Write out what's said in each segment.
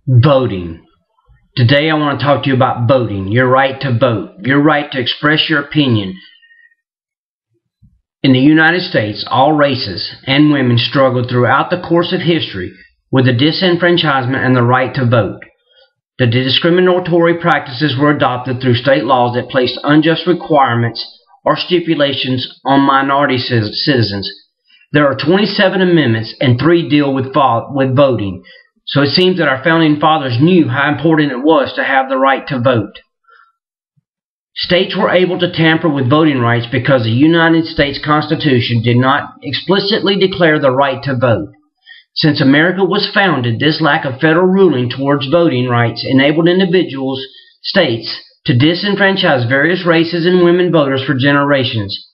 Voting. Today I want to talk to you about voting, your right to vote, your right to express your opinion. In the United States, all races and women struggled throughout the course of history with the disenfranchisement and the right to vote. The discriminatory practices were adopted through state laws that placed unjust requirements or stipulations on minority citizens. There are 27 amendments and 3 deal with voting. So it seems that our founding fathers knew how important it was to have the right to vote. States were able to tamper with voting rights because the United States Constitution did not explicitly declare the right to vote. Since America was founded, this lack of federal ruling towards voting rights enabled states to disenfranchise various races and women voters for generations.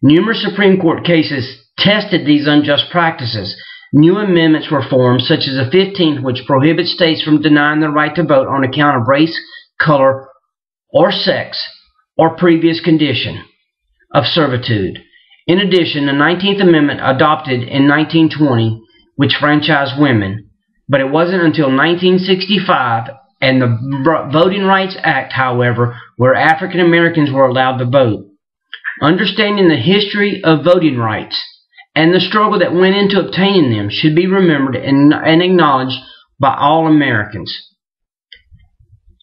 Numerous Supreme Court cases tested these unjust practices. New amendments were formed, such as the 15th, which prohibits states from denying the right to vote on account of race, color, or sex, or previous condition of servitude. In addition, the 19th Amendment, adopted in 1920, which franchised women, but it wasn't until 1965 and the Voting Rights Act, however, where African Americans were allowed to vote. Understanding the history of voting rights and the struggle that went into obtaining them should be remembered and acknowledged by all Americans.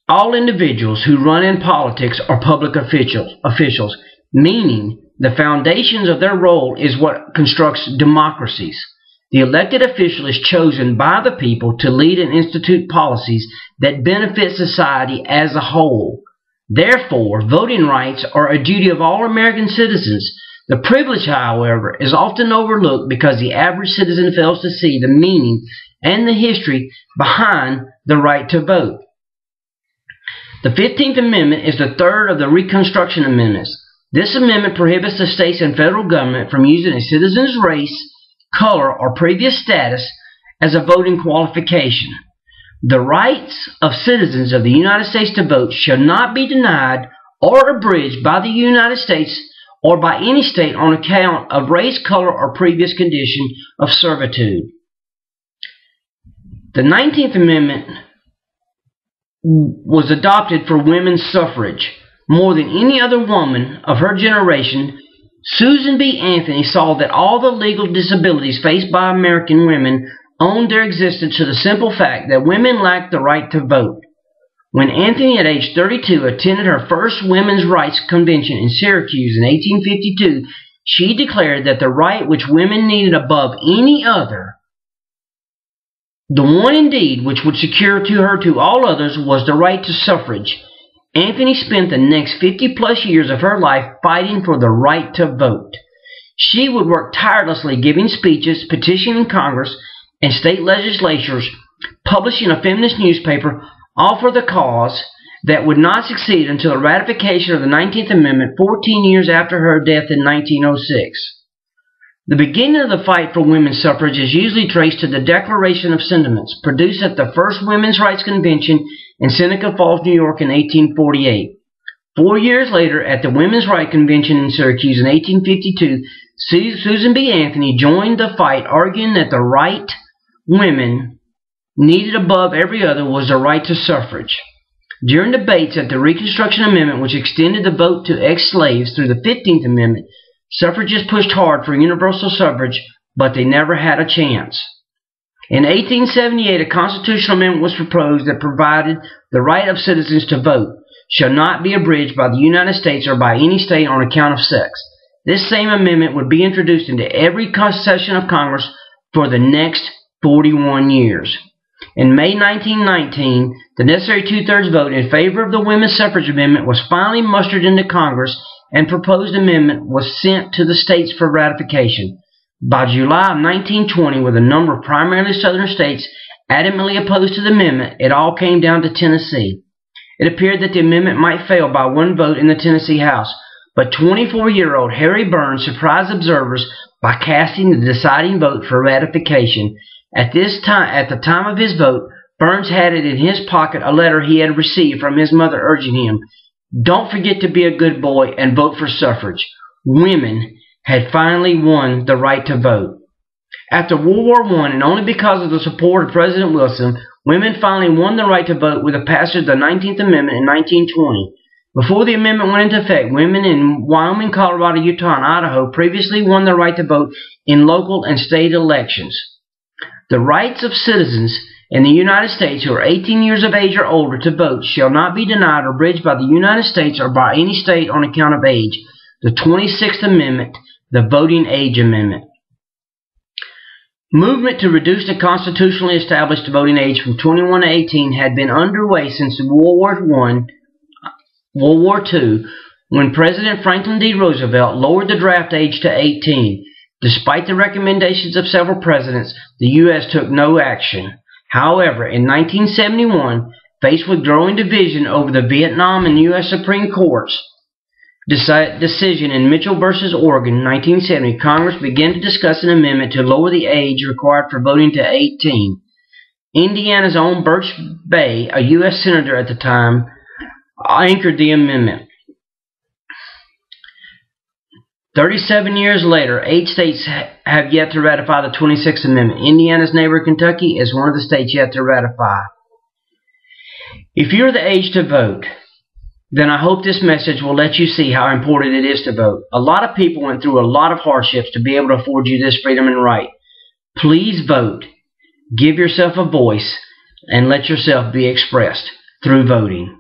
All individuals who run in politics are public officials, meaning the foundations of their role is what constructs democracies. The elected official is chosen by the people to lead and institute policies that benefit society as a whole. Therefore, voting rights are a duty of all American citizens. The privilege, however, is often overlooked because the average citizen fails to see the meaning and the history behind the right to vote. The 15th Amendment is the third of the Reconstruction Amendments. This amendment prohibits the states and federal government from using a citizen's race, color, or previous status as a voting qualification. The rights of citizens of the United States to vote shall not be denied or abridged by the United States or by any state on account of race, color, or previous condition of servitude. The 19th Amendment was adopted for women's suffrage. More than any other woman of her generation, Susan B. Anthony saw that all the legal disabilities faced by American women owed their existence to the simple fact that women lacked the right to vote. When Anthony, at age 32, attended her first women's rights convention in Syracuse in 1852, she declared that the right which women needed above any other, the one indeed which would secure to her to all others, was the right to suffrage. Anthony spent the next 50-plus years of her life fighting for the right to vote. She would work tirelessly giving speeches, petitioning Congress and state legislatures, publishing a feminist newspaper, all for the cause that would not succeed until the ratification of the 19th Amendment 14 years after her death in 1906. The beginning of the fight for women's suffrage is usually traced to the Declaration of Sentiments, produced at the first Women's Rights Convention in Seneca Falls, New York in 1848. 4 years later, at the Women's Rights Convention in Syracuse in 1852, Susan B. Anthony joined the fight, arguing that the right women needed above every other was the right to suffrage. During debates at the Reconstruction Amendment, which extended the vote to ex-slaves, through the 15th Amendment, suffragists pushed hard for universal suffrage, but they never had a chance. In 1878, a constitutional amendment was proposed that provided the right of citizens to vote shall not be abridged by the United States or by any state on account of sex. This same amendment would be introduced into every session of Congress for the next 41 years. In May 1919, the necessary two-thirds vote in favor of the Women's Suffrage Amendment was finally mustered into Congress, and proposed amendment was sent to the states for ratification. By July of 1920, with a number of primarily southern states adamantly opposed to the amendment, it all came down to Tennessee. It appeared that the amendment might fail by one vote in the Tennessee House, but 24-year-old Harry Burns surprised observers by casting the deciding vote for ratification. At the time of his vote, Burns had it in his pocket a letter he had received from his mother urging him, "Don't forget to be a good boy and vote for suffrage." Women had finally won the right to vote. After World War I, and only because of the support of President Wilson, Women finally won the right to vote with the passage of the 19th Amendment in 1920. Before the amendment went into effect, women in Wyoming, Colorado, Utah, and Idaho previously won the right to vote in local and state elections. The rights of citizens in the United States who are 18 years of age or older to vote shall not be denied or abridged by the United States or by any state on account of age. The 26th Amendment, the Voting Age Amendment. Movement to reduce the constitutionally established voting age from 21 to 18 had been underway since World War II, when President Franklin D. Roosevelt lowered the draft age to 18. Despite the recommendations of several presidents, the U.S. took no action. However, in 1971, faced with growing division over the Vietnam and U.S. Supreme Court's decision in Mitchell v. Oregon, 1970, Congress began to discuss an amendment to lower the age required for voting to 18. Indiana's own Birch Bayh, a U.S. Senator at the time, anchored the amendment. 37 years later, 8 states have yet to ratify the 26th Amendment. Indiana's neighbor, Kentucky, is one of the states yet to ratify. If you're the age to vote, then I hope this message will let you see how important it is to vote. A lot of people went through a lot of hardships to be able to afford you this freedom and right. Please vote. Give yourself a voice and let yourself be expressed through voting.